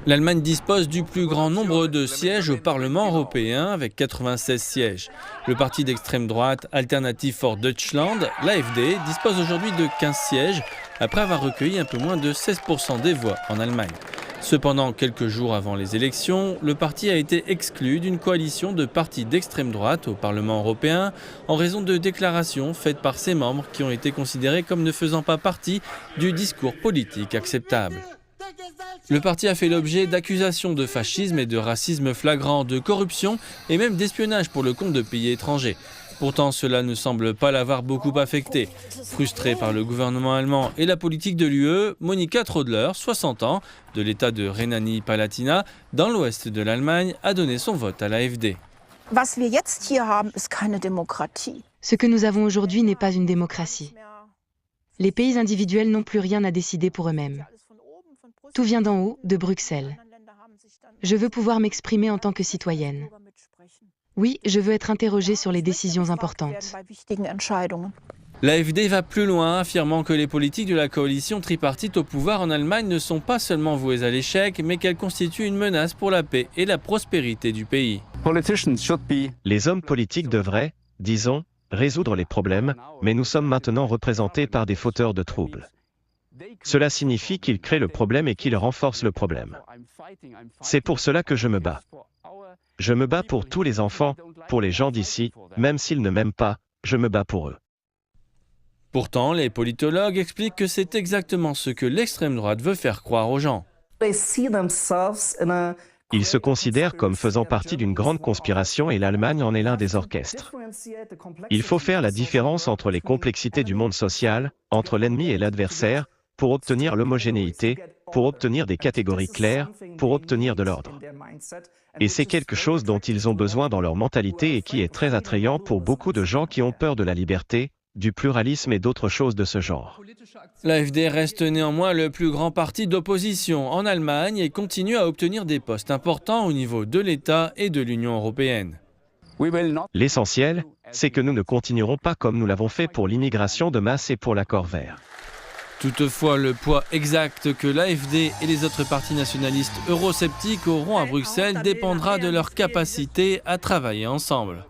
L'Allemagne dispose du plus grand nombre de sièges au Parlement européen avec 96 sièges. Le parti d'extrême droite Alternative for Deutschland, l'AfD, dispose aujourd'hui de 15 sièges après avoir recueilli un peu moins de 16% des voix en Allemagne. Cependant, quelques jours avant les élections, le parti a été exclu d'une coalition de partis d'extrême droite au Parlement européen en raison de déclarations faites par ses membres qui ont été considérées comme ne faisant pas partie du discours politique acceptable. Le parti a fait l'objet d'accusations de fascisme et de racisme flagrant, de corruption et même d'espionnage pour le compte de pays étrangers. Pourtant, cela ne semble pas l'avoir beaucoup affecté. Frustrée par le gouvernement allemand et la politique de l'UE, Monika Trodler, 60 ans, de l'État de Rhénanie-Palatinat, dans l'ouest de l'Allemagne, a donné son vote à l'AfD. Ce que nous avons aujourd'hui n'est pas une démocratie. Les pays individuels n'ont plus rien à décider pour eux-mêmes. Tout vient d'en haut, de Bruxelles. Je veux pouvoir m'exprimer en tant que citoyenne. Oui, je veux être interrogée sur les décisions importantes. L'AfD va plus loin, affirmant que les politiques de la coalition tripartite au pouvoir en Allemagne ne sont pas seulement vouées à l'échec, mais qu'elles constituent une menace pour la paix et la prospérité du pays. Les hommes politiques devraient, disons, résoudre les problèmes, mais nous sommes maintenant représentés par des fauteurs de troubles. Cela signifie qu'ils créent le problème et qu'ils renforcent le problème. C'est pour cela que je me bats. Je me bats pour tous les enfants, pour les gens d'ici, même s'ils ne m'aiment pas, je me bats pour eux. Pourtant, les politologues expliquent que c'est exactement ce que l'extrême droite veut faire croire aux gens. Ils se considèrent comme faisant partie d'une grande conspiration et l'Allemagne en est l'un des orchestres. Il faut faire la différence entre les complexités du monde social, entre l'ennemi et l'adversaire, pour obtenir l'homogénéité, pour obtenir des catégories claires, pour obtenir de l'ordre. Et c'est quelque chose dont ils ont besoin dans leur mentalité et qui est très attrayant pour beaucoup de gens qui ont peur de la liberté, du pluralisme et d'autres choses de ce genre. L'AfD reste néanmoins le plus grand parti d'opposition en Allemagne et continue à obtenir des postes importants au niveau de l'État et de l'Union européenne. L'essentiel, c'est que nous ne continuerons pas comme nous l'avons fait pour l'immigration de masse et pour l'accord vert. Toutefois, le poids exact que l'AfD et les autres partis nationalistes eurosceptiques auront à Bruxelles dépendra de leur capacité à travailler ensemble.